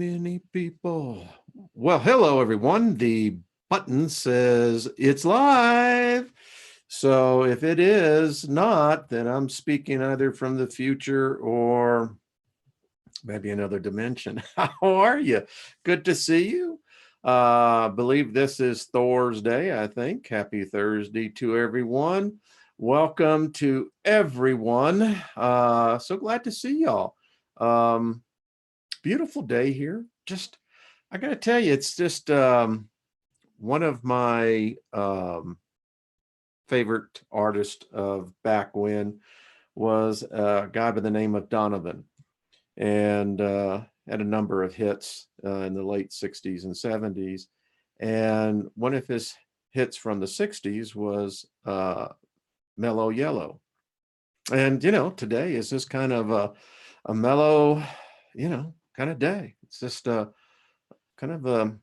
many people. Well, hello, everyone. The button says it's live. So if it is not, then I'm speaking either from the future or maybe another dimension. How are you? Good to see you. Believe this is Thursday, I think. Happy Thursday to everyone. Welcome to everyone. So glad to see y'all. Beautiful day here. Just, I got to tell you, it's just one of my favorite artists of back when was a guy by the name of Donovan, and had a number of hits in the late 60s and 70s. And one of his hits from the 60s was Mellow Yellow. And, today is just kind of a mellow, kind of day. It's just kind of a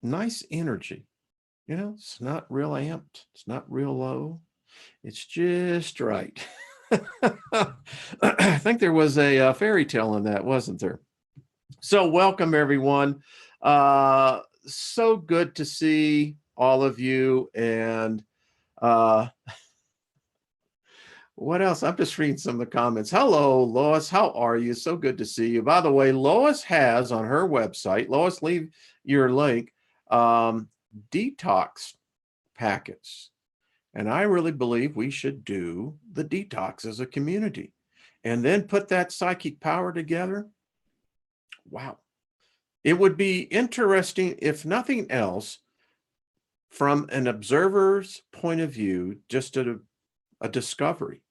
nice energy. It's not real amped. It's not real low. It's just right. I think there was a fairy tale in that, wasn't there? So welcome, everyone. So good to see all of you. And what else? I'm just reading some of the comments. Hello, Lois. How are you? So good to see you. By the way, Lois has on her website, Lois, leave your link, detox packets. And I really believe we should do the detox as a community and then put that psychic power together. Wow. It would be interesting, if nothing else, from an observer's point of view, just a discovery.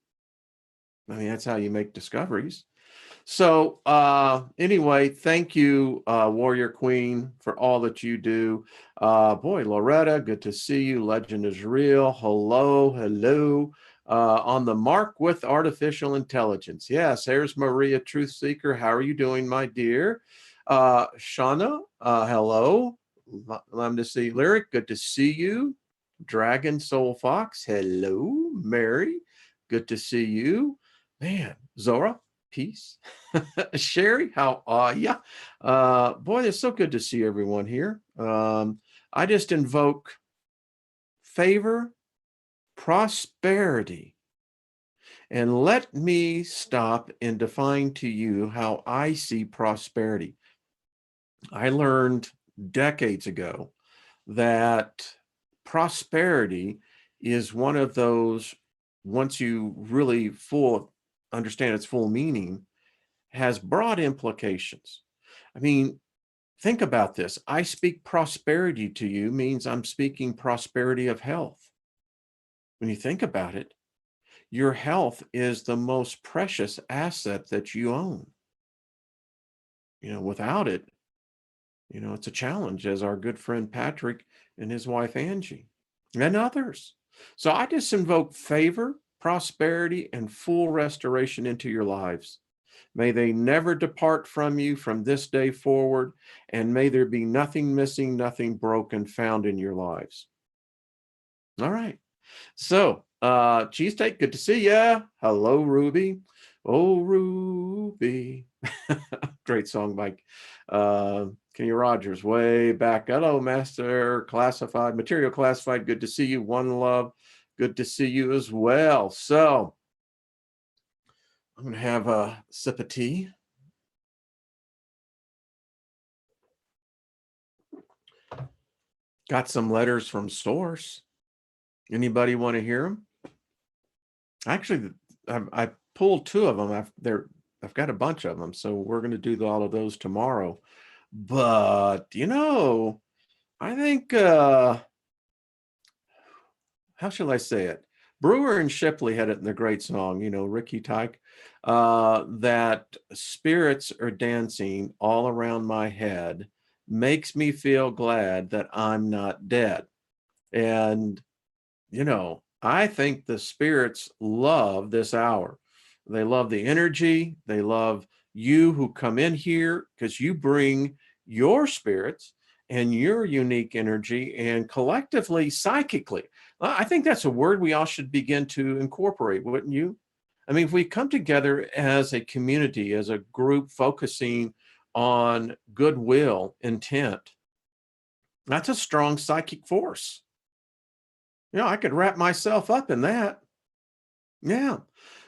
I mean, that's how you make discoveries. So anyway, thank you, Warrior Queen, for all that you do. Boy, Loretta, good to see you. Legend is real. Hello. On the mark with artificial intelligence. Yes, there's Maria, Truth Seeker. How are you doing, my dear? Shauna, hello. Love to see Lyric. Good to see you. Dragon Soul Fox. Hello, Mary. Good to see you. Man, Zora, peace. Sherry, how are ya? Boy, it's so good to see everyone here. I just invoke favor, prosperity, and let me stop and define to you how I see prosperity. I learned decades ago that prosperity is one of those, once you really understand its full meaning, has broad implications. I mean, think about this. I speak prosperity to you means I'm speaking prosperity of health. When you think about it, your health is the most precious asset that you own. Without it, it's a challenge, as our good friend Patrick and his wife Angie and others. So I just invoke favor, prosperity, and full restoration into your lives. May they never depart from you from this day forward, and may there be nothing missing, nothing broken found in your lives. All right. So, Cheesesteak, good to see ya. Hello, Ruby. Oh, Ruby. Great song by Kenny Rogers way back. Hello, Master Classified, Material Classified. Good to see you. One Love. Good to see you as well. So, I'm going to have a sip of tea. Got some letters from Source. Anybody want to hear them? Actually, I pulled two of them. I've got a bunch of them, so we're going to do all of those tomorrow. But I think how shall I say it? Brewer and Shipley had it in the great song, Ricky Tyke, that spirits are dancing all around my head, makes me feel glad that I'm not dead. And, I think the spirits love this hour. They love the energy. They love you who come in here because you bring your spirits and your unique energy, and collectively, psychically. I think that's a word we all should begin to incorporate, wouldn't you? I mean, if we come together as a community, as a group focusing on goodwill, intent, that's a strong psychic force. I could wrap myself up in that. Yeah.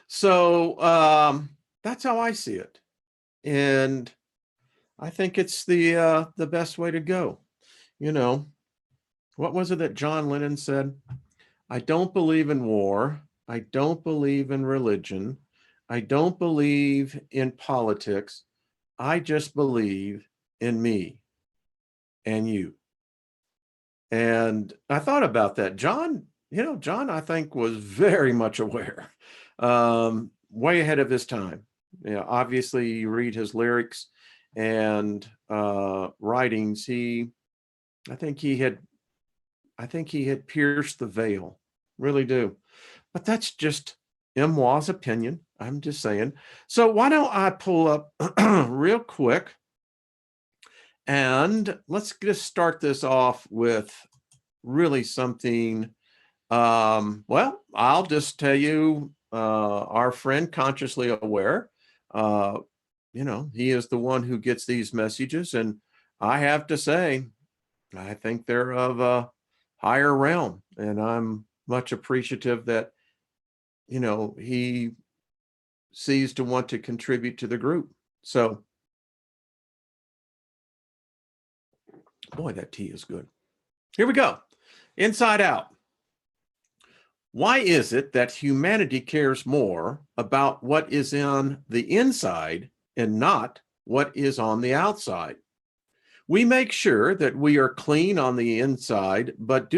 So that's how I see it. And I think it's the best way to go. You know, what was it that John Lennon said? I don't believe in war. I don't believe in religion. I don't believe in politics. I just believe in me and you. And I thought about that. John, I think was very much aware, way ahead of his time. Obviously, you read his lyrics and writings. I think he had, I think he had pierced the veil. Really do. But that's just Moi's opinion. I'm just saying. So why don't I pull up real quick and let's just start this off with really something. Well, I'll just tell you, our friend Consciously Aware, uh, he is the one who gets these messages. And I have to say, I think they're of a higher realm. And I'm much appreciative that, he sees to want to contribute to the group. So, boy, that tea is good. Here we go. Inside Out. Why is it that humanity cares more about what is on the inside and not what is on the outside? We make sure that we are clean on the inside, but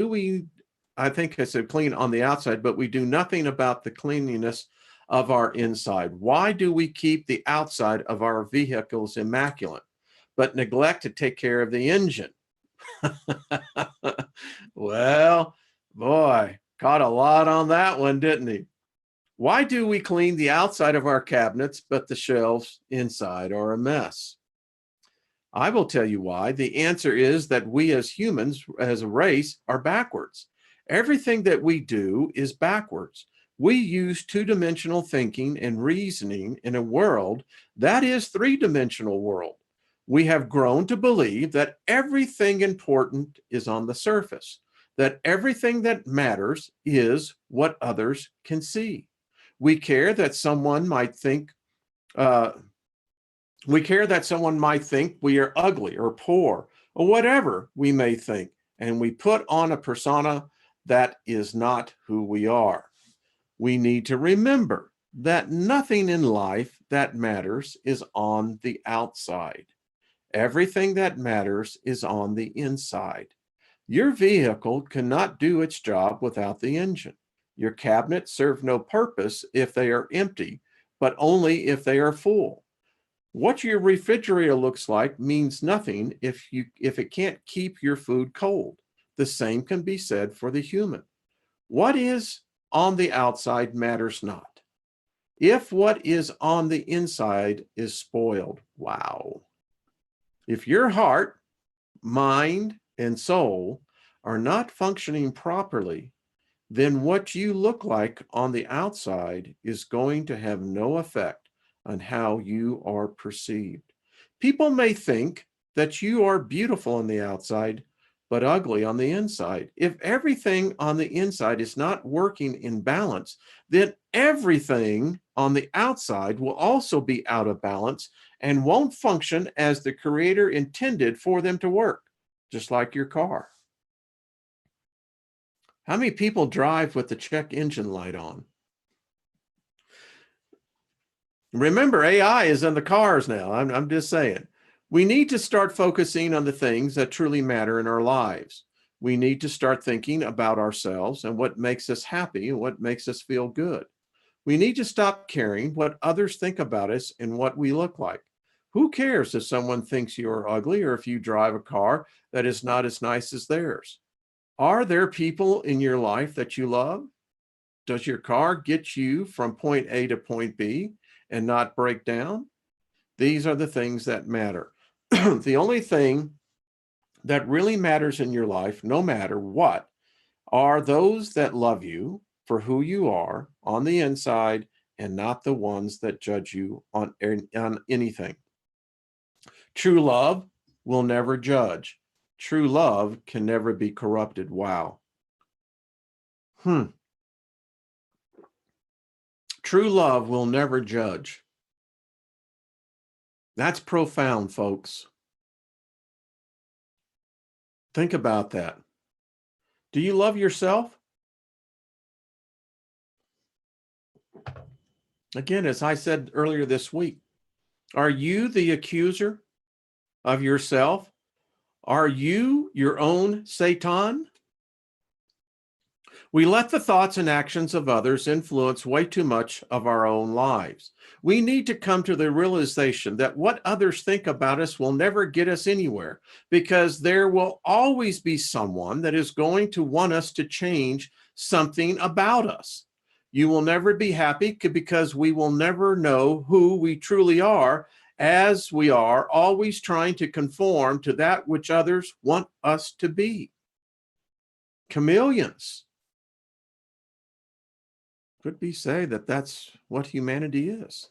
I think I said clean on the outside, but we do nothing about the cleanliness of our inside. Why do we keep the outside of our vehicles immaculate, but neglect to take care of the engine? Well, boy, caught a lot on that one, didn't he? Why do we clean the outside of our cabinets, but the shelves inside are a mess? I will tell you why. The answer is that we as humans, as a race, are backwards. Everything that we do is backwards. We use two-dimensional thinking and reasoning in a world that is three-dimensional world. We have grown to believe that everything important is on the surface, that everything that matters is what others can see. We care that someone might think uh, we are ugly or poor or whatever we may think, and we put on a persona that is not who we are. We need to remember that nothing in life that matters is on the outside. Everything that matters is on the inside. Your vehicle cannot do its job without the engine. Your cabinets serve no purpose if they are empty, but only if they are full. What your refrigerator looks like means nothing if it can't keep your food cold. The same can be said for the human. What is on the outside matters not. If what is on the inside is spoiled, wow. If your heart, mind, and soul are not functioning properly, then what you look like on the outside is going to have no effect on how you are perceived. People may think that you are beautiful on the outside, but ugly on the inside. If everything on the inside is not working in balance, then everything on the outside will also be out of balance and won't function as the Creator intended for them to work, just like your car. How many people drive with the check engine light on? Remember, AI is in the cars now. I'm just saying. We need to start focusing on the things that truly matter in our lives. We need to start thinking about ourselves and what makes us happy and what makes us feel good. We need to stop caring what others think about us and what we look like. Who cares if someone thinks you are ugly or if you drive a car that is not as nice as theirs? Are there people in your life that you love? Does your car get you from point A to point B and not break down? These are the things that matter. The only thing that really matters in your life, no matter what, are those that love you for who you are on the inside and not the ones that judge you on anything. True love will never judge. True love can never be corrupted. Wow. True love will never judge. That's profound, folks. Think about that. Do you love yourself? Again, as I said earlier this week, are you the accuser of yourself? Are you your own Satan? We let the thoughts and actions of others influence way too much of our own lives. We need to come to the realization that what others think about us will never get us anywhere, because there will always be someone that is going to want us to change something about us. You will never be happy because we will never know who we truly are, as we are always trying to conform to that which others want us to be. Chameleons. Could we say that that's what humanity is?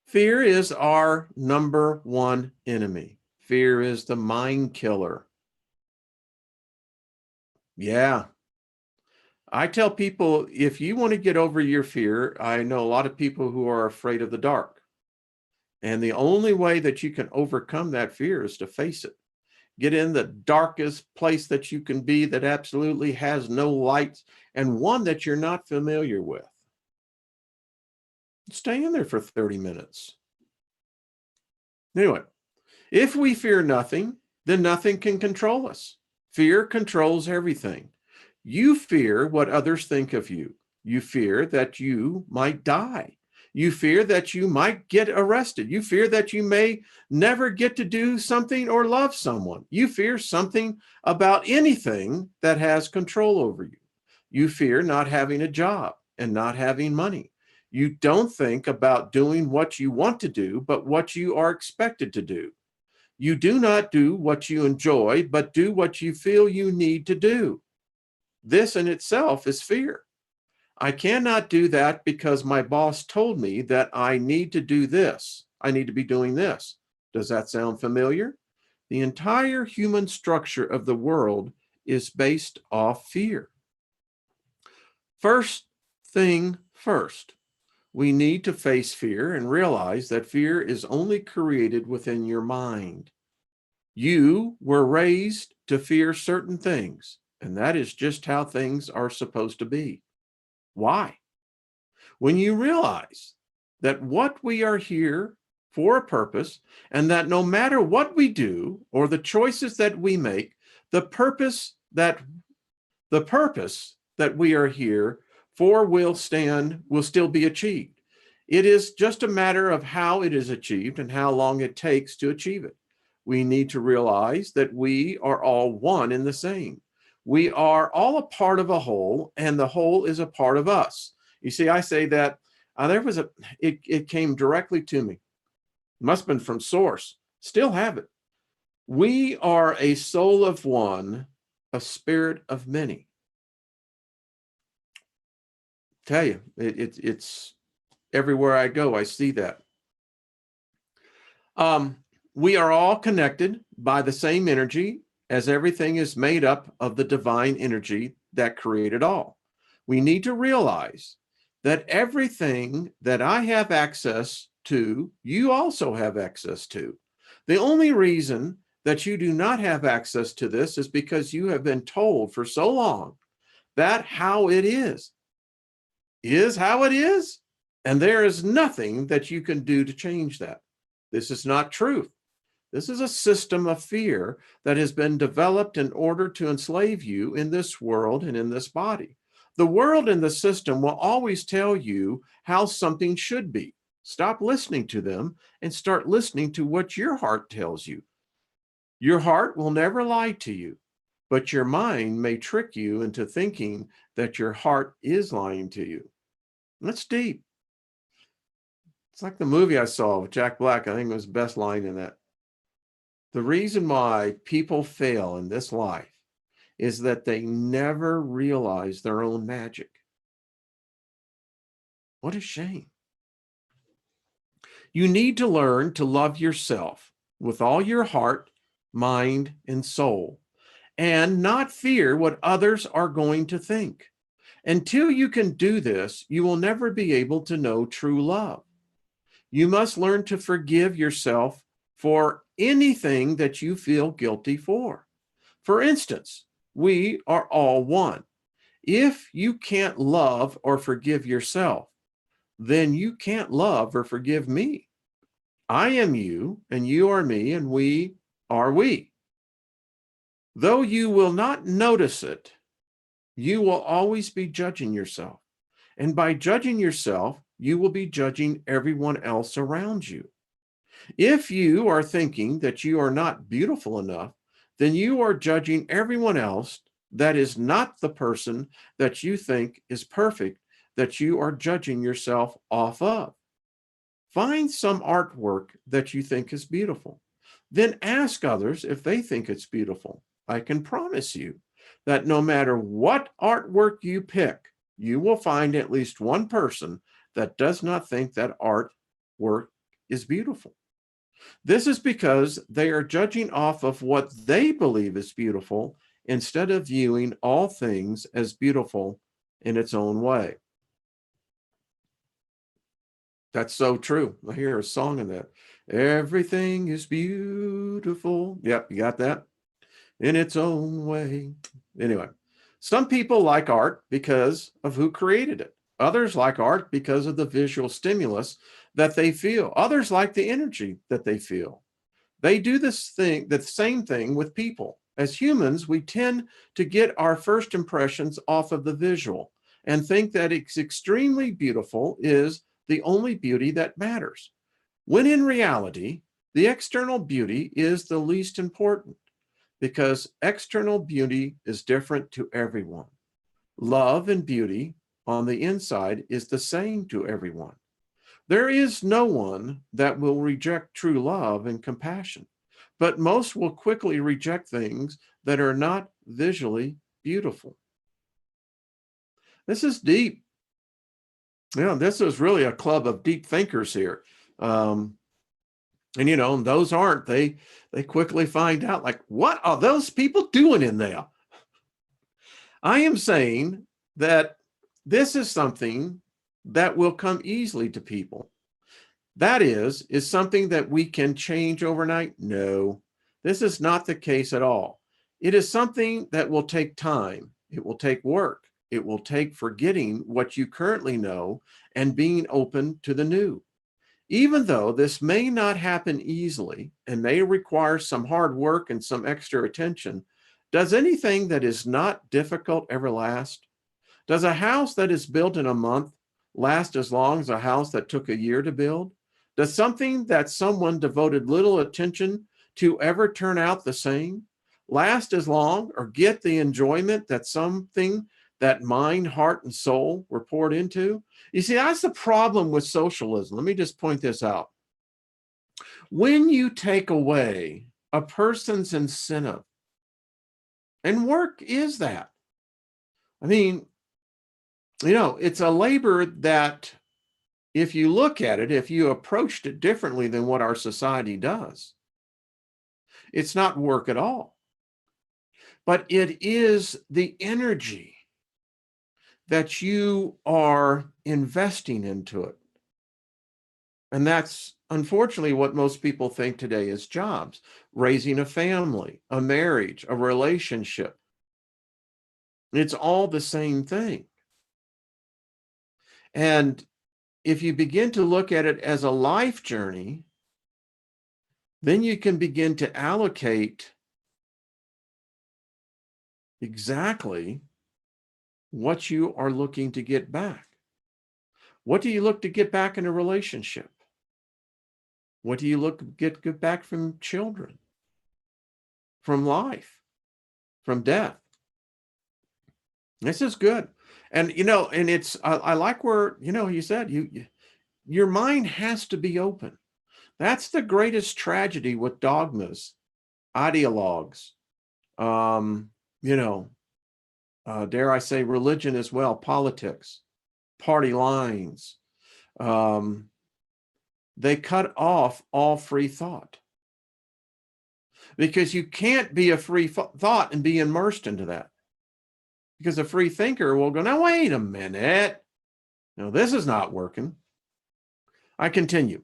Fear is our number one enemy. Fear is the mind killer. Yeah. I tell people, if you want to get over your fear, I know a lot of people who are afraid of the dark. And the only way that you can overcome that fear is to face it. Get in the darkest place that you can be that absolutely has no lights, and one that you're not familiar with. Stay in there for 30 minutes. Anyway, if we fear nothing, then nothing can control us. Fear controls everything. You fear what others think of you. You fear that you might die. You fear that you might get arrested. You fear that you may never get to do something or love someone. You fear something about anything that has control over you. You fear not having a job and not having money. You don't think about doing what you want to do, but what you are expected to do. You do not do what you enjoy, but do what you feel you need to do. This in itself is fear. I cannot do that because my boss told me that I need to do this. I need to be doing this. Does that sound familiar? The entire human structure of the world is based off fear. First thing first, we need to face fear and realize that fear is only created within your mind. You were raised to fear certain things, and that is just how things are supposed to be. Why? When you realize that what we are here for a purpose, and that no matter what we do or the choices that we make, the purpose that we are here for will still be achieved. It is just a matter of how it is achieved and how long it takes to achieve it. We need to realize that we are all one and the same. We are all a part of a whole, and the whole is a part of us. You see, I say that it came directly to me. Must have been from source. Still have it. We are a soul of one, a spirit of many. Tell you, it's everywhere I go, I see that. We are all connected by the same energy, as everything is made up of the divine energy that created all. We need to realize that everything that I have access to, you also have access to. The only reason that you do not have access to this is because you have been told for so long that how it is how it is, and there is nothing that you can do to change that. This is not truth. This is a system of fear that has been developed in order to enslave you in this world and in this body. The world and the system will always tell you how something should be. Stop listening to them and start listening to what your heart tells you. Your heart will never lie to you, but your mind may trick you into thinking that your heart is lying to you. That's deep. It's like the movie I saw with Jack Black. I think it was the best line in that. The reason why people fail in this life is that they never realize their own magic. What a shame. You need to learn to love yourself. with all your heart, mind, and soul, and not fear what others are going to think. Until you can do this, you will never be able to know true love. You must learn to forgive yourself for anything that you feel guilty for. For instance, we are all one. If you can't love or forgive yourself, then you can't love or forgive me. I am you, and you are me, and we are we. Though you will not notice it, you will always be judging yourself. And by judging yourself, you will be judging everyone else around you. If you are thinking that you are not beautiful enough, then you are judging everyone else that is not the person that you think is perfect, that you are judging yourself off of. Find some artwork that you think is beautiful. Then ask others if they think it's beautiful. I can promise you that no matter what artwork you pick, you will find at least one person that does not think that artwork is beautiful. This is because they are judging off of what they believe is beautiful instead of viewing all things as beautiful in its own way. That's so true. I hear a song in that. Everything is beautiful. Yep, you got that? In its own way. Anyway, some people like art because of who created it. Others like art because of the visual stimulus that they feel. Others like the energy that they feel. They do the same thing with people. As humans, we tend to get our first impressions off of the visual and think that it's extremely beautiful is the only beauty that matters, when in reality, the external beauty is the least important because external beauty is different to everyone. Love and beauty on the inside is the same to everyone. There is no one that will reject true love and compassion, but most will quickly reject things that are not visually beautiful. This is deep. Yeah, this is really a club of deep thinkers here. And those aren't, they quickly find out, like, what are those people doing in there? I am saying that this is something that will come easily to people. That is something that we can change overnight? No, this is not the case at all. It is something that will take time. It will take work. It will take forgetting what you currently know and being open to the new. Even though this may not happen easily and may require some hard work and some extra attention, does anything that is not difficult ever last? Does a house that is built in a month last as long as a house that took a year to build? Does something that someone devoted little attention to ever turn out the same? Last as long or get the enjoyment that something that mind, heart, and soul were poured into? You see, that's the problem with socialism. Let me just point this out. When you take away a person's incentive, and work is that. I mean, it's a labor that, if you look at it, if you approached it differently than what our society does, it's not work at all. But it is the energy that you are investing into it. And that's unfortunately what most people think today is jobs, raising a family, a marriage, a relationship. It's all the same thing. And if you begin to look at it as a life journey, then you can begin to allocate exactly what you are looking to get back. What do you look to get back in a relationship? What do you look to get back from children, from life, from death? This is good. And, and it's, I like where, you said your mind has to be open. That's the greatest tragedy with dogmas, ideologues, dare I say religion as well, politics, party lines. They cut off all free thought. because you can't be a free thought and be immersed into that. Because a free thinker will go, now, wait a minute. No, this is not working. I continue.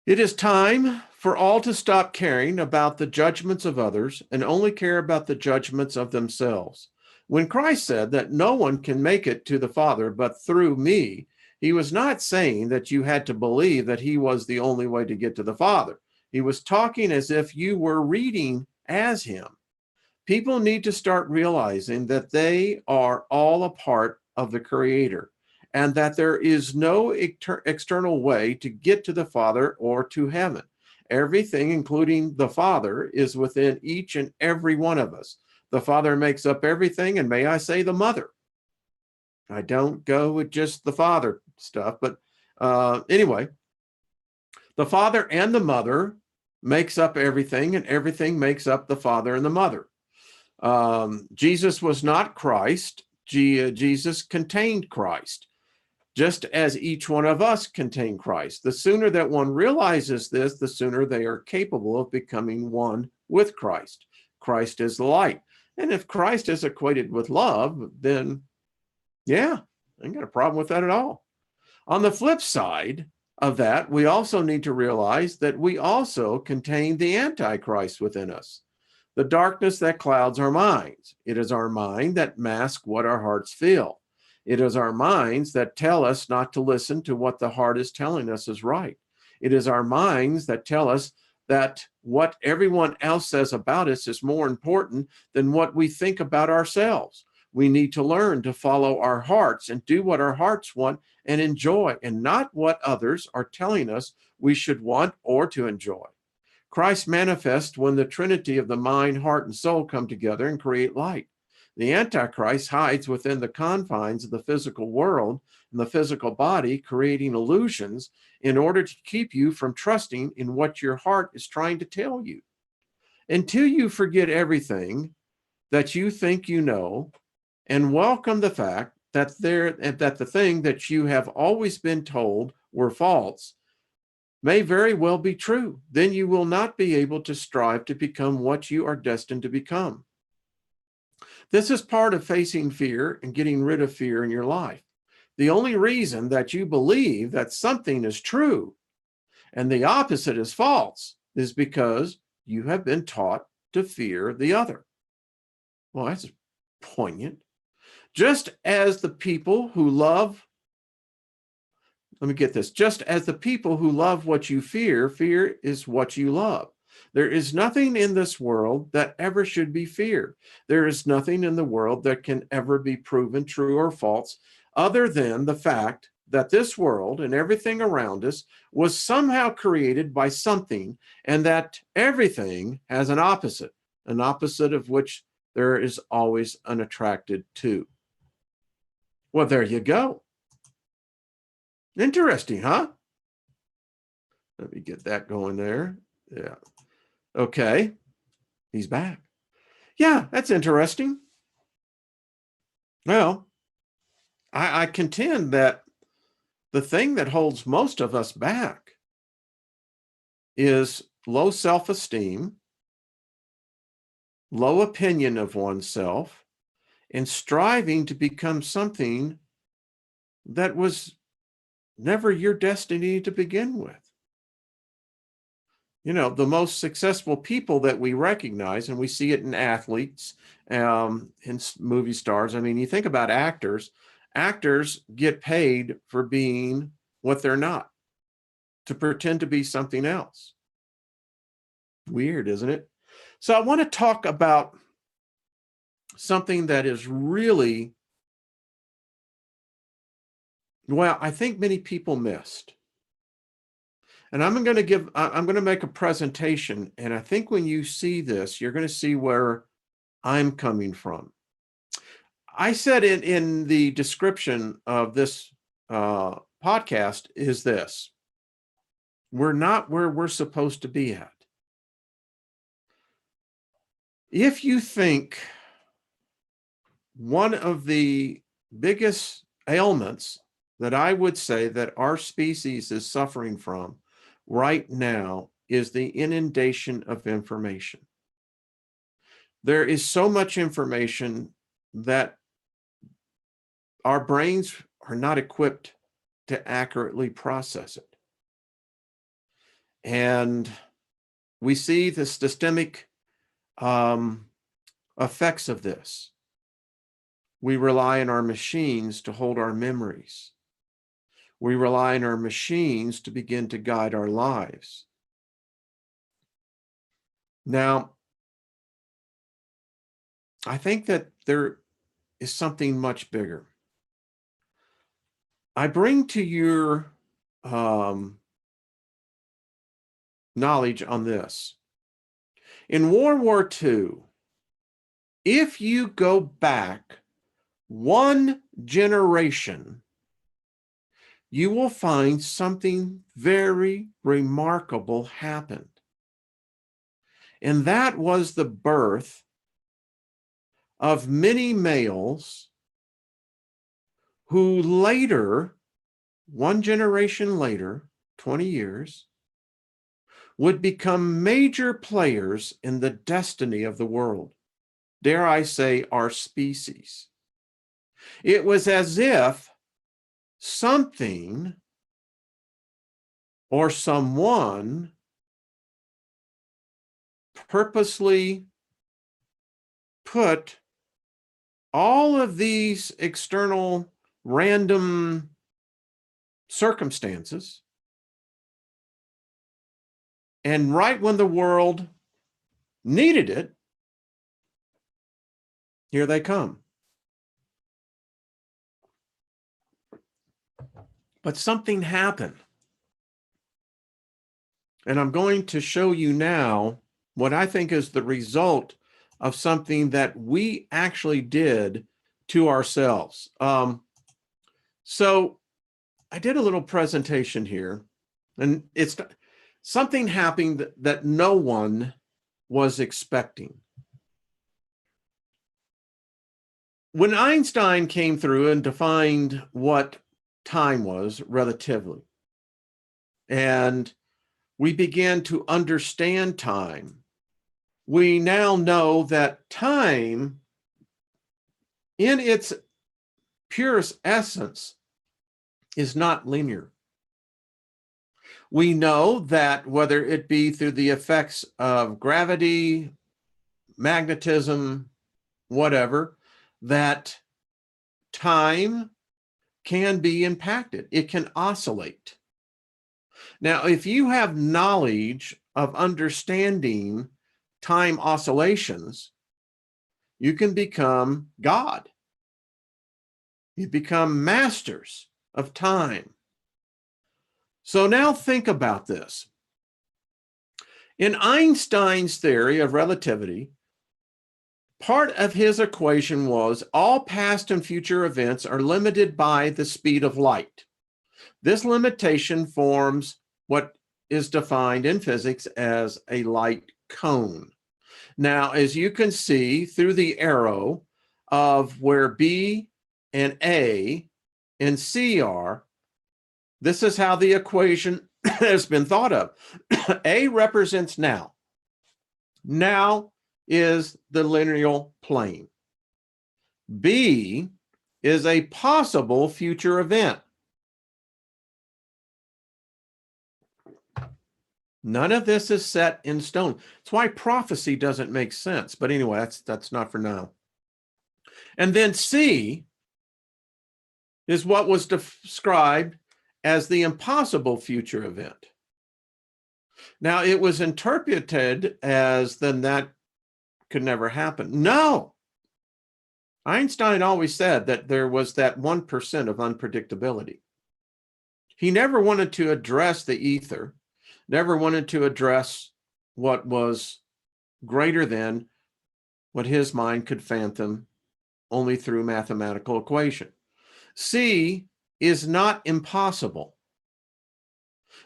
It is time for all to stop caring about the judgments of others and only care about the judgments of themselves. When Christ said that no one can make it to the Father but through me, he was not saying that you had to believe that he was the only way to get to the Father. He was talking as if you were reading as him. People need to start realizing that they are all a part of the Creator and that there is no external way to get to the Father or to heaven. Everything, including the Father, is within each and every one of us. The Father makes up everything, and may I say the Mother. I don't go with just the Father stuff, but anyway, the Father and the Mother makes up everything, and everything makes up the Father and the Mother. Jesus was not Christ. Jesus contained Christ, just as each one of us contain Christ. The sooner that one realizes this, the sooner they are capable of becoming one with Christ. Christ is the light. And if Christ is equated with love, then yeah, I ain't got a problem with that at all. On the flip side of that, we also need to realize that we also contain the Antichrist within us. The darkness that clouds our minds. It is our mind that masks what our hearts feel. It is our minds that tell us not to listen to what the heart is telling us is right. It is our minds that tell us that what everyone else says about us is more important than what we think about ourselves. We need to learn to follow our hearts and do what our hearts want and enjoy, and not what others are telling us we should want or to enjoy. Christ manifests when the trinity of the mind, heart, and soul come together and create light. The Antichrist hides within the confines of the physical world and the physical body, creating illusions in order to keep you from trusting in what your heart is trying to tell you. Until you forget everything that you think you know and welcome the fact that the thing that you have always been told were false may very well be true, then you will not be able to strive to become what you are destined to become. This is part of facing fear and getting rid of fear in your life. The only reason that you believe that something is true and the opposite is false is because you have been taught to fear the other. Well, that's poignant. Just as the people who love Let me get this. Just as the people who love what you fear, fear is what you love. There is nothing in this world that ever should be feared. There is nothing in the world that can ever be proven true or false, other than the fact that this world and everything around us was somehow created by something, and that everything has an opposite of which there is always an attracted to. Well, there you go. Interesting, huh? Let me get that going there. Yeah. Okay. He's back. Yeah, that's interesting. Well, I contend that the thing that holds most of us back is low self-esteem, low opinion of oneself, and striving to become something that was never your destiny to begin with. You know, the most successful people that we recognize, and we see it in athletes, in movie stars. I mean, you think about actors get paid for being what they're not, to pretend to be something else. Weird, isn't it? So I want to talk about something that is really, well, I think many people missed. And I'm going to make a presentation. And I think when you see this, you're going to see where I'm coming from. I said in the description of this podcast is this: we're not where we're supposed to be at. If you think one of the biggest ailments that I would say that our species is suffering from right now is the inundation of information. There is so much information that our brains are not equipped to accurately process it. And we see the systemic effects of this. We rely on our machines to hold our memories. We rely on our machines to begin to guide our lives. Now, I think that there is something much bigger. I bring to your knowledge on this. In World War II, if you go back one generation, you will find something very remarkable happened. And that was the birth of many males who later, one generation later, 20 years, would become major players in the destiny of the world. Dare I say, our species. It was as if something or someone purposely put all of these external random circumstances, and right when the world needed it, here they come. But something happened. And I'm going to show you now what I think is the result of something that we actually did to ourselves. So I did a little presentation here, and it's something happened that no one was expecting. When Einstein came through and defined what time was relatively, and we began to understand time, we now know that time, in its purest essence, is not linear. We know that whether it be through the effects of gravity, magnetism, whatever, that time can be impacted. It can oscillate. Now, if you have knowledge of understanding time oscillations, you can become God. You become masters of time. So now think about this. In Einstein's theory of relativity, part of his equation was all past and future events are limited by the speed of light. This limitation forms what is defined in physics as a light cone. Now, as you can see through the arrow of where B and A and C are, this is how the equation has been thought of. A represents now. Now is the linear plane. B is a possible future event. None of this is set in stone. That's why prophecy doesn't make sense. But anyway, that's not for now. And then C is what was described as the impossible future event. Now, it was interpreted as then that could never happen. No. Einstein always said that there was that 1% of unpredictability. He never wanted to address the ether, never wanted to address what was greater than what his mind could fathom only through mathematical equation. C is not impossible.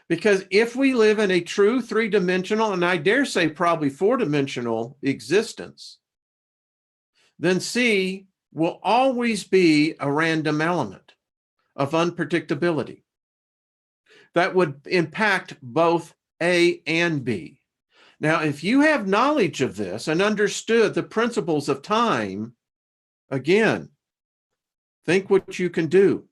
Because if we live in a true three-dimensional, and I dare say probably four-dimensional existence, then C will always be a random element of unpredictability that would impact both A and B. Now, if you have knowledge of this and understood the principles of time, again, think what you can do.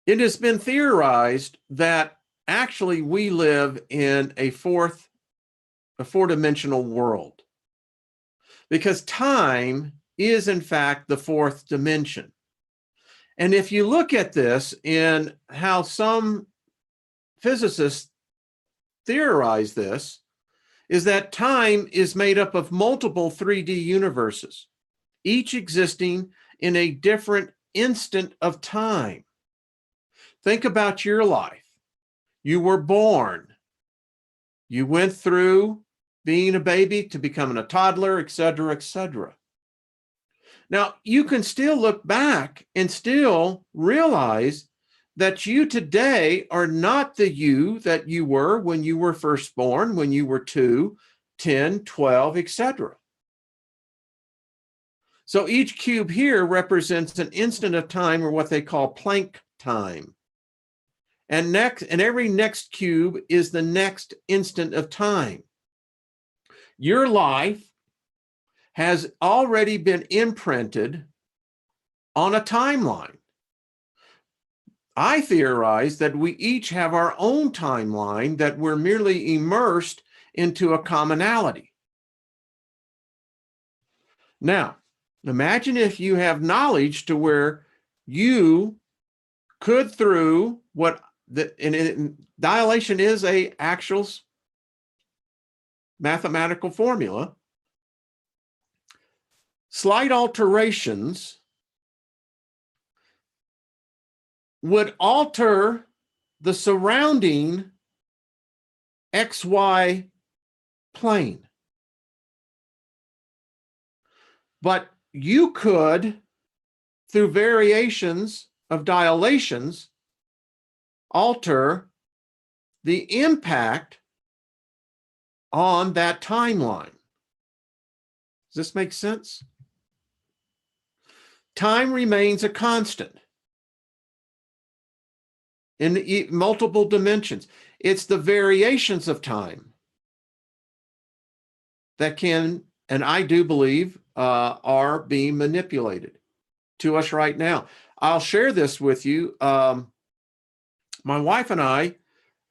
It has been theorized that actually we live in a four-dimensional world, because time is in fact the fourth dimension. And if you look at this in how some physicists theorize this, is that time is made up of multiple 3D universes, each existing in a different instant of time. Think about your life. You were born. You went through being a baby to becoming a toddler, et cetera, et cetera. Now, you can still look back and still realize that you today are not the you that you were when you were first born, when you were 2, 10, 12, et cetera. So each cube here represents an instant of time, or what they call Planck time. And every next cube is the next instant of time. Your life has already been imprinted on a timeline. I theorize that we each have our own timeline, that we're merely immersed into a commonality. Now, imagine if you have knowledge to where you could, through dilation is a actual mathematical formula, slight alterations would alter the surrounding XY plane. But you could, through variations of dilations, alter the impact on that timeline. Does this make sense? Time remains a constant in multiple dimensions. It's the variations of time that can, and I do believe, are being manipulated to us right now. I'll share this with you. My wife and I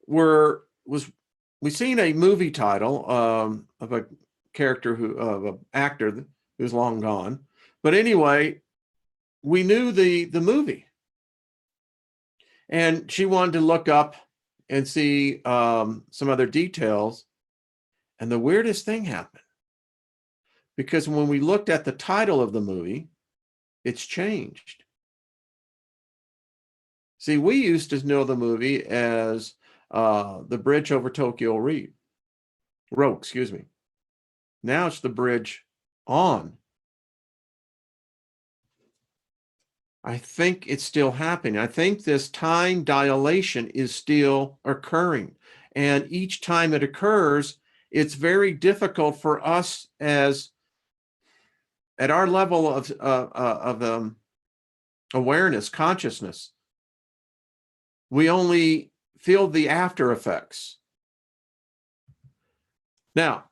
we seen a movie title of a character of an actor who's long gone, but anyway, we knew the movie, and she wanted to look up and see some other details, and the weirdest thing happened, because when we looked at the title of the movie, it's changed. See, we used to know the movie as The Bridge Over Tokyo Road, excuse me. Now it's The Bridge On. I think it's still happening. I think this time dilation is still occurring. And each time it occurs, it's very difficult for us at our level of awareness, consciousness. We only feel the after effects. Now,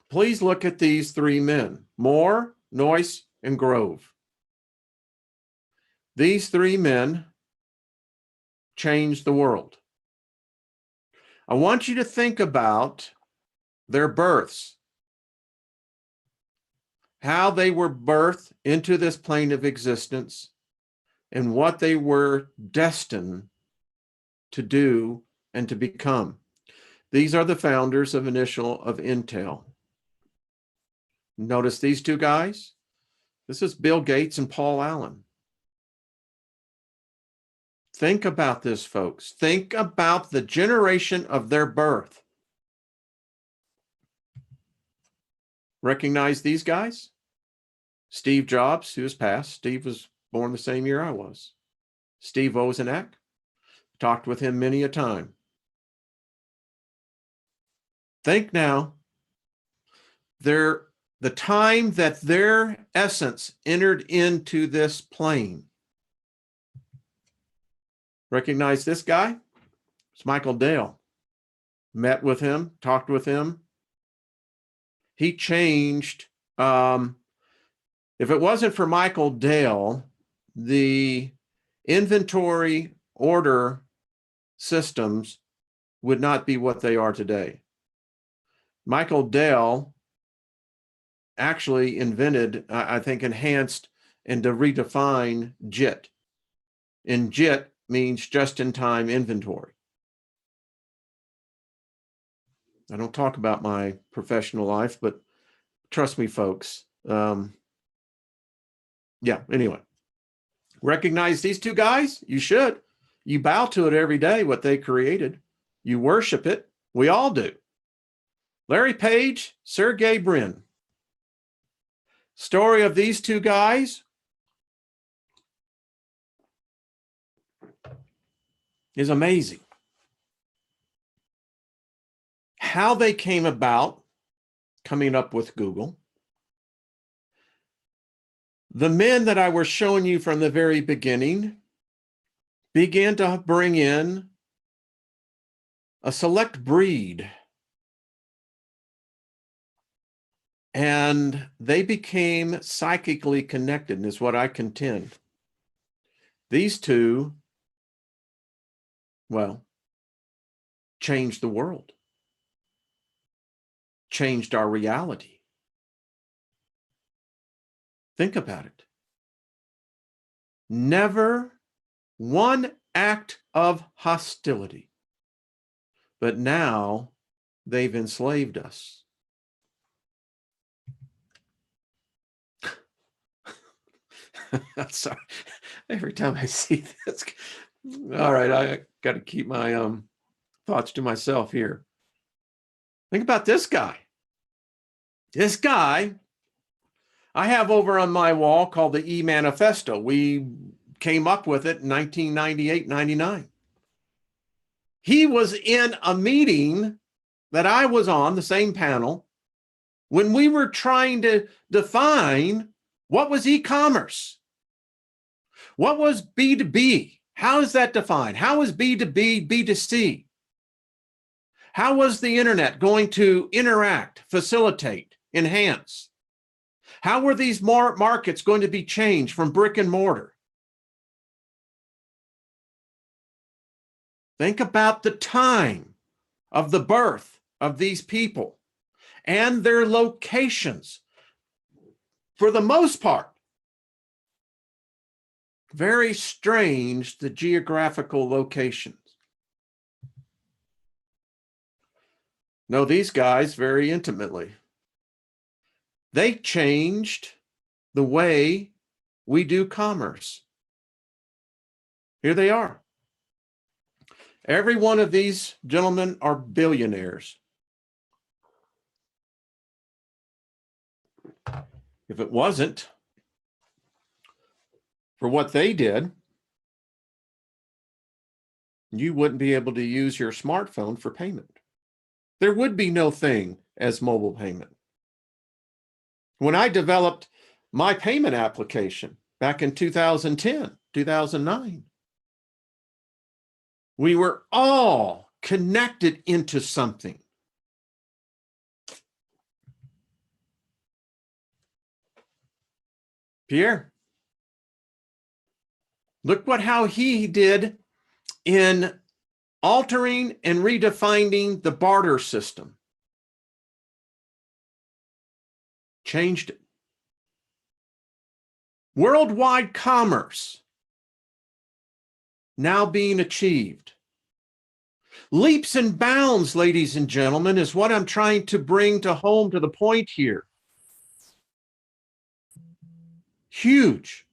please look at these three men, Moore, Noyce, and Grove. These three men changed the world. I want you to think about their births, how they were birthed into this plane of existence, and what they were destined to do and to become. These are the founders of Intel. Notice these two guys. This is Bill Gates and Paul Allen. Think about this, folks. Think about the generation of their birth. Recognize these guys? Steve Jobs, who has passed. Steve was born the same year I was. Steve Wozniak, talked with him many a time. Think now, the time that their essence entered into this plane. Recognize this guy? It's Michael Dale. Met with him, talked with him. He changed. If it wasn't for Michael Dale, the inventory order systems would not be what they are today. Michael Dale actually invented, I think, enhanced and to redefine JIT. And JIT means just-in-time inventory. I don't talk about my professional life, but trust me, folks. Yeah, anyway. Recognize these two guys? You should. You bow to it every day, what they created. You worship it. We all do. Larry Page, Sergey Brin. Story of these two guys is amazing. How they came about coming up with Google. The men that I was showing you from the very beginning began to bring in a select breed. And they became psychically connected, is what I contend. These two, well, changed the world, changed our reality. Think about it. Never one act of hostility, but now they've enslaved us. Sorry. Every time I see this. All right, I got to keep my thoughts to myself here. Think about this guy. This guy I have over on my wall called the E-Manifesto. We came up with it in 1998, 99. He was in a meeting that I was on, the same panel, when we were trying to define what was e-commerce. What was B2B? How is that defined? How is B2B, B2C? How was the internet going to interact, facilitate, enhance? How were these markets going to be changed from brick and mortar? Think about the time of the birth of these people and their locations. For the most part, very strange, the geographical locations. Know these guys very intimately. They changed the way we do commerce. Here they are. Every one of these gentlemen are billionaires. If it wasn't for what they did, you wouldn't be able to use your smartphone for payment. There would be no thing as mobile payment. When I developed my payment application back in 2010, 2009, we were all connected into something. Pierre, look how he did in altering and redefining the barter system. Changed it. Worldwide commerce now being achieved. Leaps and bounds, ladies and gentlemen, is what I'm trying to bring to home to the point here. Huge.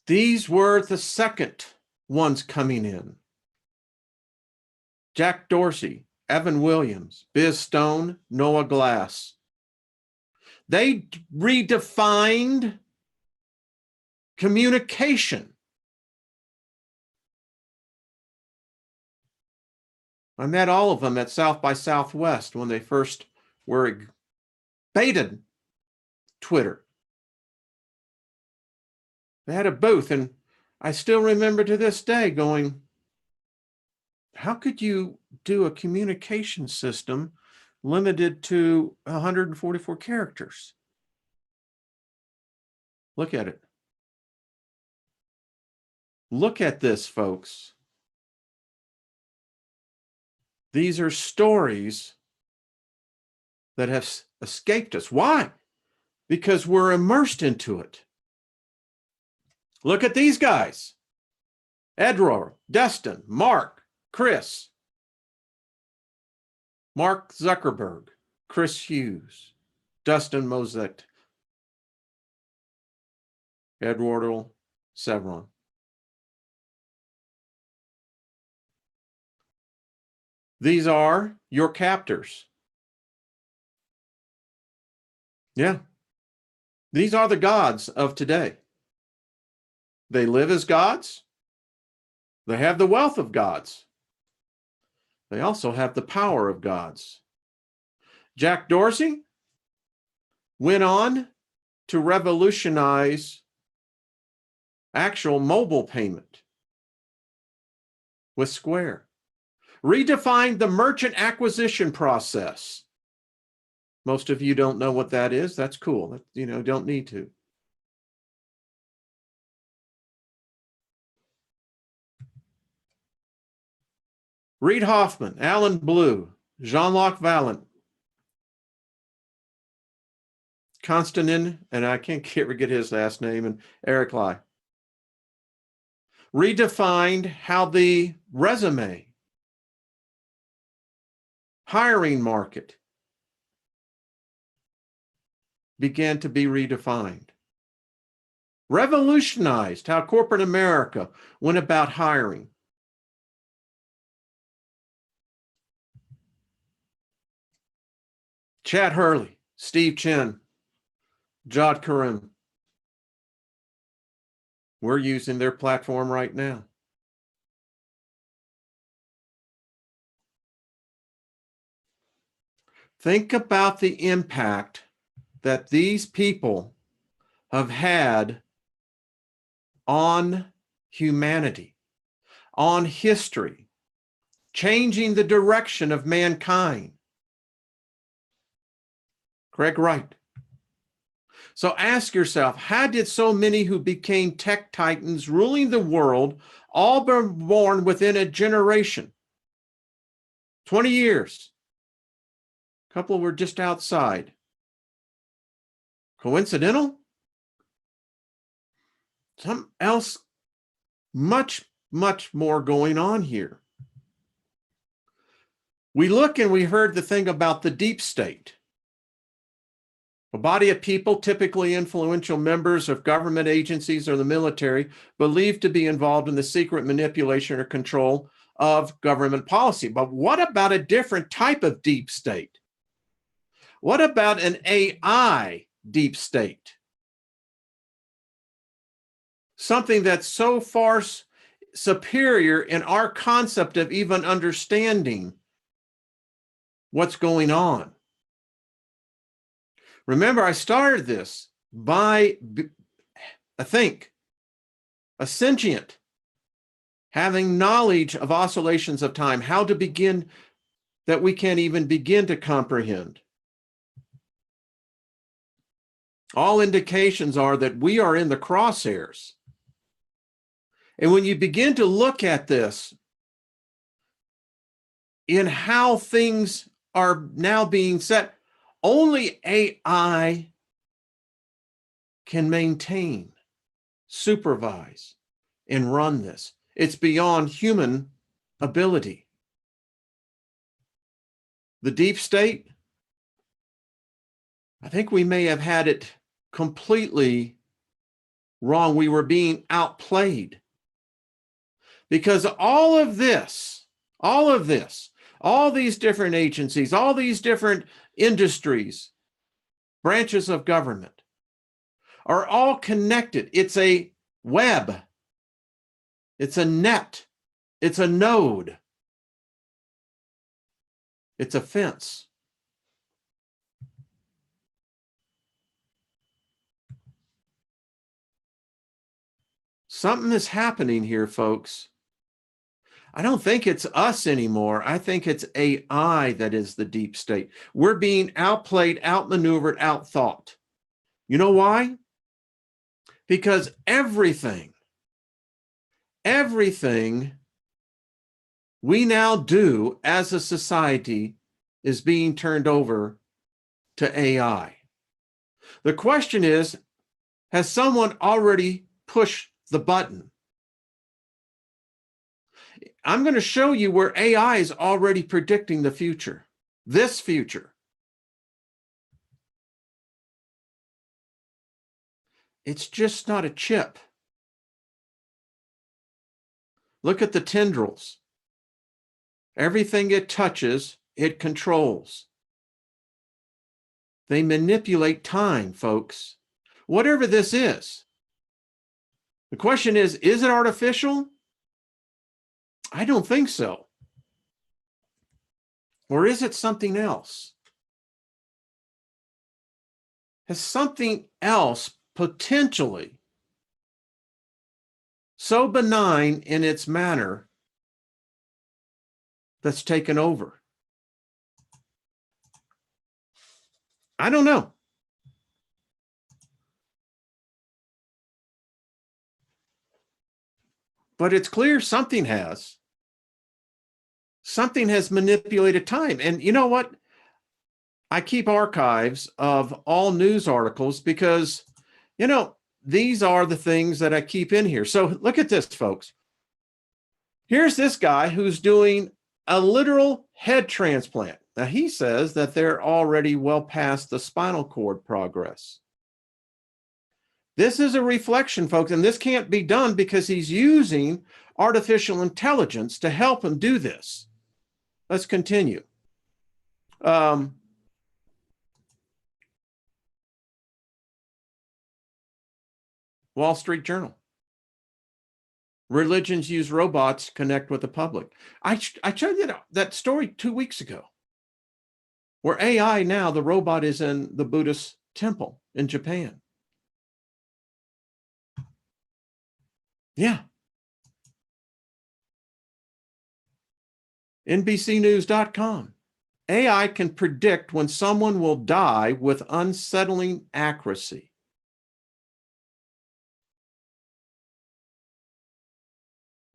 These were the second ones coming in. Jack Dorsey, Evan Williams, Biz Stone, Noah Glass. They redefined communication. I met all of them at South by Southwest when they first were baited Twitter. They had a booth, and I still remember to this day going, how could you do a communication system limited to 144 characters? Look at it. Look at this, folks. These are stories that have escaped us. Why? Because we're immersed into it. Look at these guys. Edward, Destin, Mark, Chris, Mark Zuckerberg, Chris Hughes, Dustin Mosek, Eduardo Sevron. These are your captors. Yeah. These are the gods of today. They live as gods. They have the wealth of gods. They also have the power of gods. Jack Dorsey went on to revolutionize actual mobile payment with Square. Redefined the merchant acquisition process. Most of you don't know what that is. That's cool. You know, don't need to. Reid Hoffman, Alan Blue, Jean-Luc Vallant, Konstantin, and I can't forget his last name, and Eric Lai. Redefined how the resume, hiring market began to be redefined. Revolutionized how corporate America went about hiring. Chad Hurley, Steve Chen, Jod Karim. We're using their platform right now. Think about the impact that these people have had on humanity, on history, changing the direction of mankind. Craig Wright. So ask yourself, how did so many who became tech titans ruling the world all be born within a generation? 20 years. A couple were just outside. Coincidental? Something else much, much more going on here. We look and we heard the thing about the deep state. A body of people, typically influential members of government agencies or the military, believed to be involved in the secret manipulation or control of government policy. But what about a different type of deep state? What about an AI deep state? Something that's so far superior in our concept of even understanding what's going on. Remember, I started this by a sentient, having knowledge of oscillations of time, how to begin, that we can't even begin to comprehend. All indications are that we are in the crosshairs. And when you begin to look at this, in how things are now being set, only AI can maintain, supervise, and run this. It's beyond human ability. The deep state, I think we may have had it completely wrong. We were being outplayed. Because all these different agencies, all these different industries, branches of government are all connected. It's a web. It's a net. It's a node. It's a fence. Something is happening here, folks. I don't think it's us anymore. I think it's AI that is the deep state. We're being outplayed, outmaneuvered, outthought. You know why? Because everything we now do as a society is being turned over to AI. The question is, has someone already pushed the button? I'm going to show you where AI is already predicting the future, this future. It's just not a chip. Look at the tendrils. Everything it touches, it controls. They manipulate time, folks. Whatever this is. The question is it artificial? I don't think so. Or is it something else? Has something else potentially so benign in its manner that's taken over? I don't know. But it's clear something has. Something has manipulated time. And you know what? I keep archives of all news articles because, these are the things that I keep in here. So look at this, folks. Here's this guy who's doing a literal head transplant. Now, he says that they're already well past the spinal cord progress. This is a reflection, folks, and this can't be done because he's using artificial intelligence to help him do this. Let's continue. Wall Street Journal. Religions use robots to connect with the public. I showed you that story 2 weeks ago, where AI now, the robot is in the Buddhist temple in Japan. Yeah. NBCnews.com. AI can predict when someone will die with unsettling accuracy.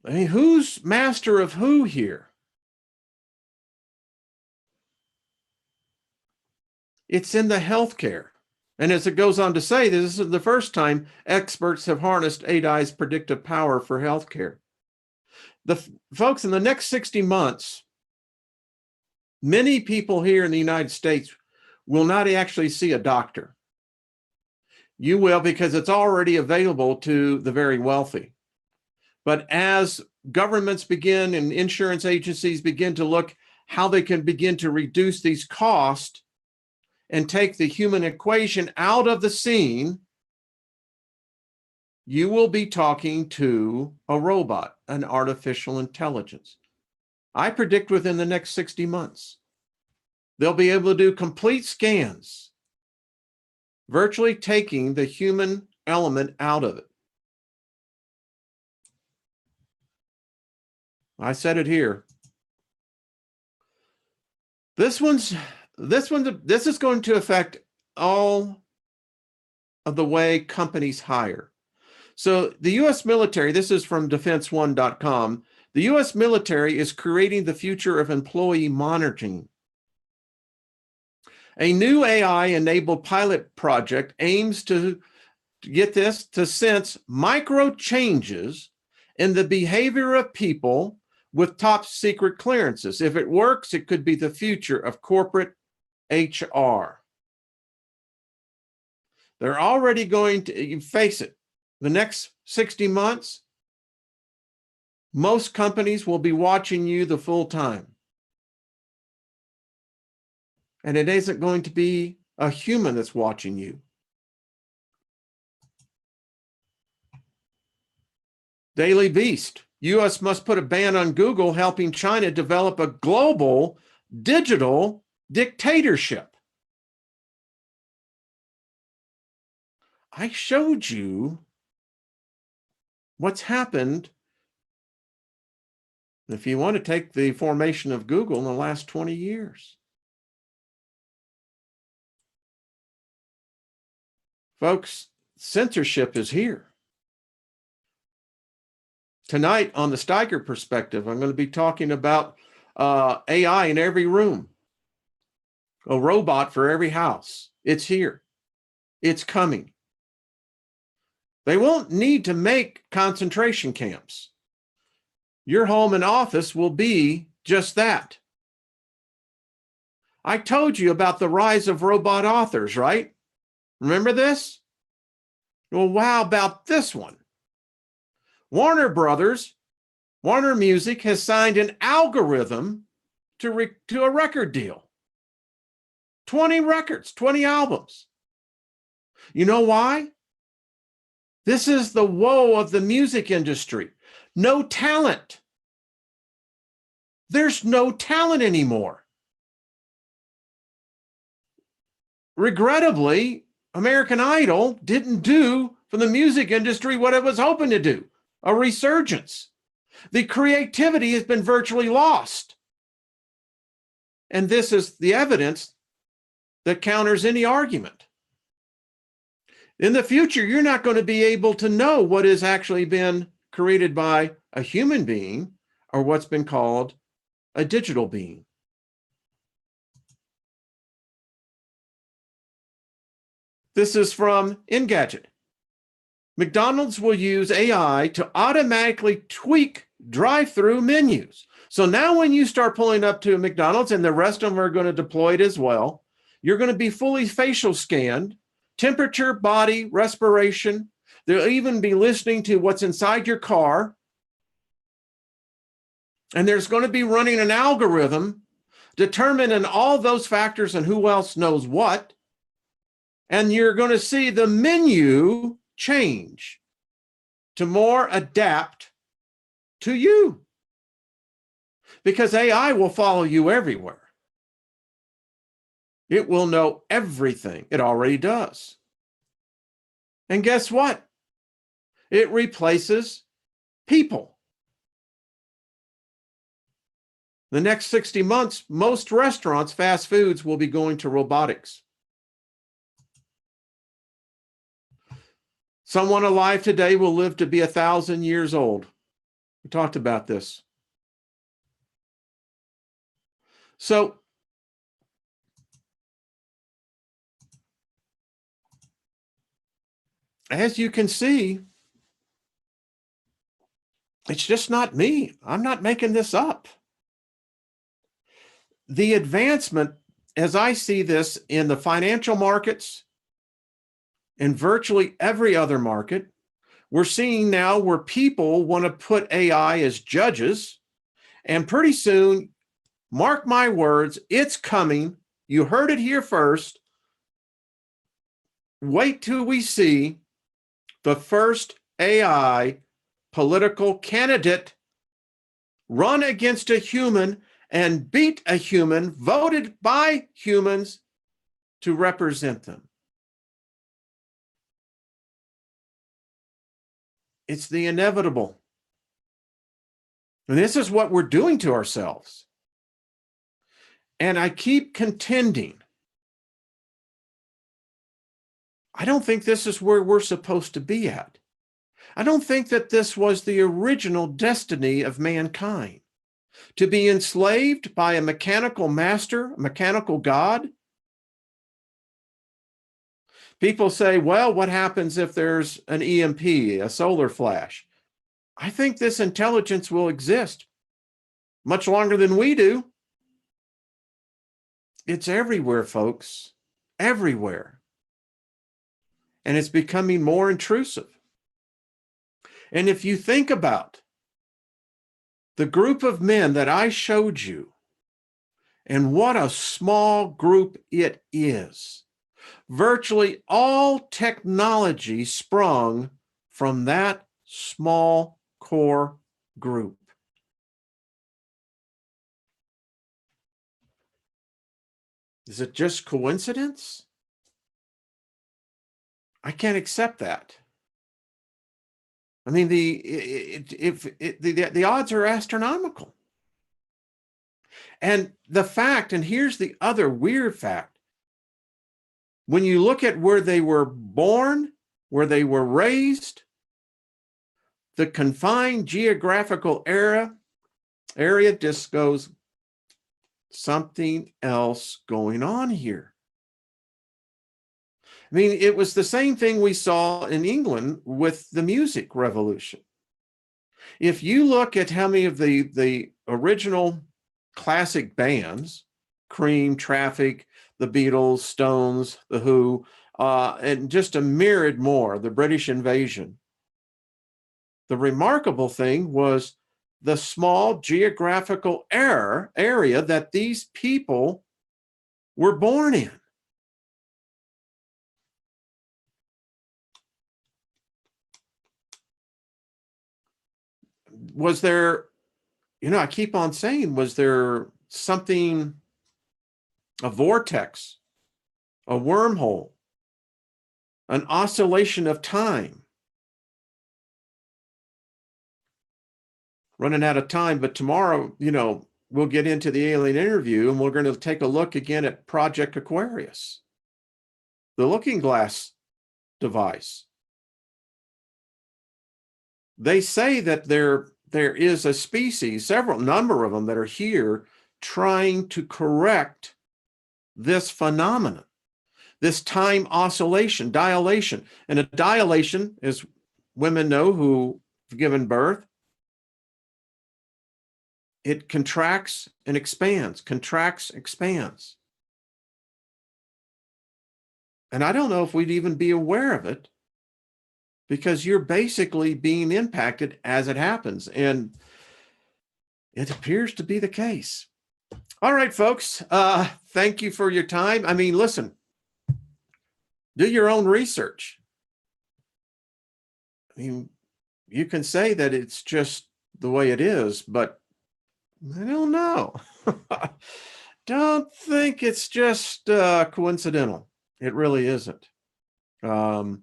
I mean, who's master of who here? It's in the healthcare. And as it goes on to say, this is the first time experts have harnessed AI's predictive power for healthcare. Folks, in the next 60 months, many people here in the United States will not actually see a doctor. You will, because it's already available to the very wealthy. But as governments begin and insurance agencies begin to look how they can begin to reduce these costs and take the human equation out of the scene, you will be talking to a robot, an artificial intelligence. I predict within the next 60 months, they'll be able to do complete scans, virtually taking the human element out of it. I said it here. This is going to affect all of the way companies hire. So the U.S. military, this is from defense1.com, the U.S. military is creating the future of employee monitoring. A new AI-enabled pilot project aims to get this, to sense micro changes in the behavior of people with top secret clearances. If it works, it could be the future of corporate HR. They're already going to, you face it, the next 60 months, most companies will be watching you the full time. And it isn't going to be a human that's watching you. Daily Beast. U.S. must put a ban on Google helping China develop a global digital dictatorship. I showed you What's happened, if you want to take the formation of Google in the last 20 years? Folks, censorship is here. Tonight on the Steiger Perspective, I'm going to be talking about AI in every room, a robot for every house. It's here. It's coming. They won't need to make concentration camps. Your home and office will be just that. I told you about the rise of robot authors, right? Remember this? Well, how about this one? Warner Music has signed an algorithm to a record deal. 20 records, 20 albums. You know why? This is the woe of the music industry. No talent. There's no talent anymore. Regrettably, American Idol didn't do for the music industry what it was hoping to do, a resurgence. The creativity has been virtually lost. And this is the evidence that counters any argument. In the future, you're not going to be able to know what has actually been created by a human being or what's been called a digital being. This is from Engadget. McDonald's will use AI to automatically tweak drive-through menus. So now when you start pulling up to a McDonald's, and the rest of them are going to deploy it as well, you're going to be fully facial scanned, temperature, body, respiration. They'll even be listening to what's inside your car. And there's going to be running an algorithm determining all those factors and who else knows what. And you're going to see the menu change to more adapt to you. Because AI will follow you everywhere. It will know everything. It already does. And guess what? It replaces people. The next 60 months, most restaurants, fast foods, will be going to robotics. Someone alive today will live to be 1,000 years old. We talked about this. So, as you can see, it's just not me. I'm not making this up. The advancement, as I see this in the financial markets and virtually every other market, we're seeing now where people want to put AI as judges, and pretty soon, mark my words, it's coming. You heard it here first. Wait till we see the first AI political candidate run against a human and beat a human voted by humans to represent them. It's the inevitable. And this is what we're doing to ourselves. And I keep contending, I don't think this is where we're supposed to be at. I don't think that this was the original destiny of mankind, to be enslaved by a mechanical master, a mechanical God. People say, well, what happens if there's an EMP, a solar flash? I think this intelligence will exist much longer than we do. It's everywhere, folks, everywhere. And it's becoming more intrusive. And if you think about the group of men that I showed you, and what a small group it is, virtually all technology sprung from that small core group. Is it just coincidence? I can't accept that. I mean, the odds are astronomical. And the fact, and here's the other weird fact, when you look at where they were born, where they were raised, the confined geographical area just goes, something else going on here. I mean, it was the same thing we saw in England with the music revolution. If you look at how many of the original classic bands, Cream, Traffic, the Beatles, Stones, the Who, and just a myriad more, the British Invasion, the remarkable thing was the small geographical area that these people were born in. Was there, I keep on saying, was there something, a vortex, a wormhole, an oscillation of time? Running out of time, but tomorrow, we'll get into the alien interview and we're going to take a look again at Project Aquarius, the looking glass device. They say that there is a species, number of them that are here trying to correct this phenomenon, this time oscillation, dilation. And a dilation, as women know who've given birth, it contracts and expands, contracts, expands. And I don't know if we'd even be aware of it, because you're basically being impacted as it happens. And it appears to be the case. All right, folks, thank you for your time. I mean, listen, do your own research. I mean, you can say that it's just the way it is, but I don't know. Don't think it's just coincidental. It really isn't. I'm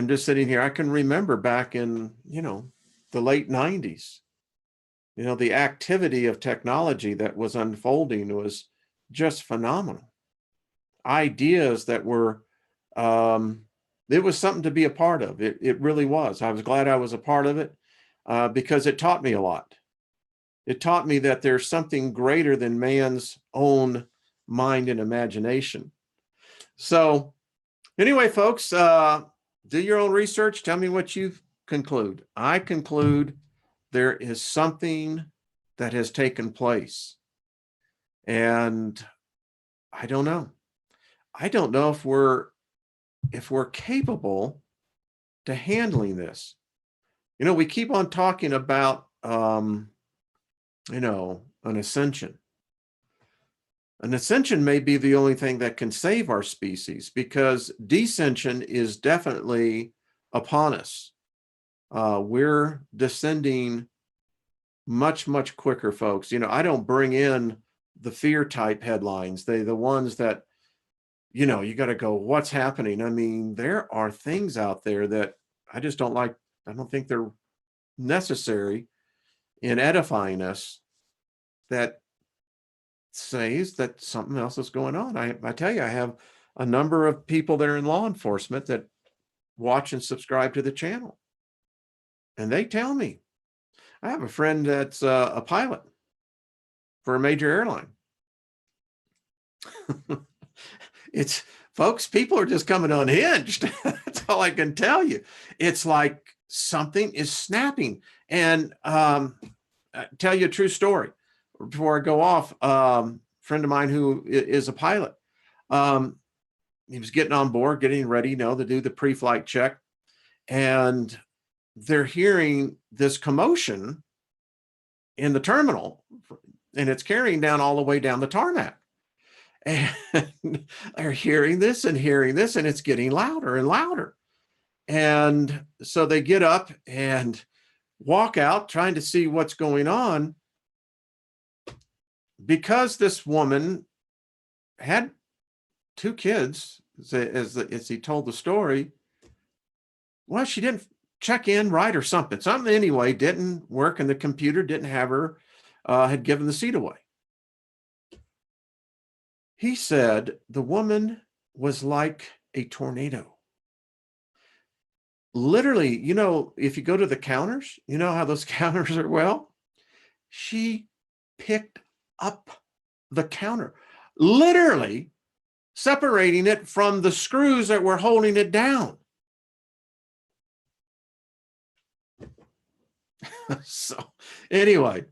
just sitting here. I can remember back in, the late 90s, the activity of technology that was unfolding was just phenomenal. Ideas that were, it was something to be a part of. It really was. I was glad I was a part of it because it taught me a lot. It taught me that there's something greater than man's own mind and imagination. So anyway, folks, do your own research. Tell me what you conclude. I conclude there is something that has taken place. And I don't know. I don't know if we're capable to handling this. We keep on talking about an ascension. An ascension may be the only thing that can save our species, because descension is definitely upon us. We're descending much, much quicker, folks. I don't bring in the fear type headlines. The ones that, you got to go, what's happening? I mean, there are things out there that I just don't like. I don't think they're necessary in edifying us, that says that something else is going on. I tell you, I have a number of people that are in law enforcement that watch and subscribe to the channel. And they tell me, I have a friend that's a pilot for a major airline. It's, folks, people are just coming unhinged. That's all I can tell you. It's like something is snapping. And I'll tell you a true story before I go off. Friend of mine who is a pilot, he was getting on board, getting ready, to do the pre-flight check. And they're hearing this commotion in the terminal, and it's carrying down all the way down the tarmac. And they're hearing this, and it's getting louder and louder. And so they get up and walk out trying to see what's going on, because this woman had 2 kids, as he told the story. Well, she didn't check in right or something. Something anyway didn't work, and the computer didn't have her, had given the seat away. He said the woman was like a tornado. Literally, if you go to the counters, you know how those counters are? Well, she picked up the counter, literally separating it from the screws that were holding it down. So anyway,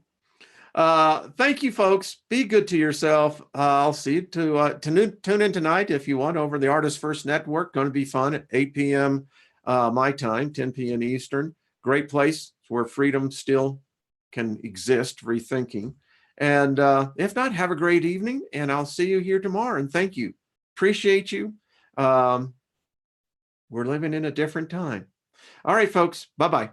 thank you, folks. Be good to yourself. I'll see you tune in tonight if you want over the Artist First Network. Going to be fun at 8 p.m. My time, 10 p.m. Eastern. Great place where freedom still can exist, rethinking. And if not, have a great evening, and I'll see you here tomorrow. And thank you. Appreciate you. We're living in a different time. All right, folks. Bye-bye.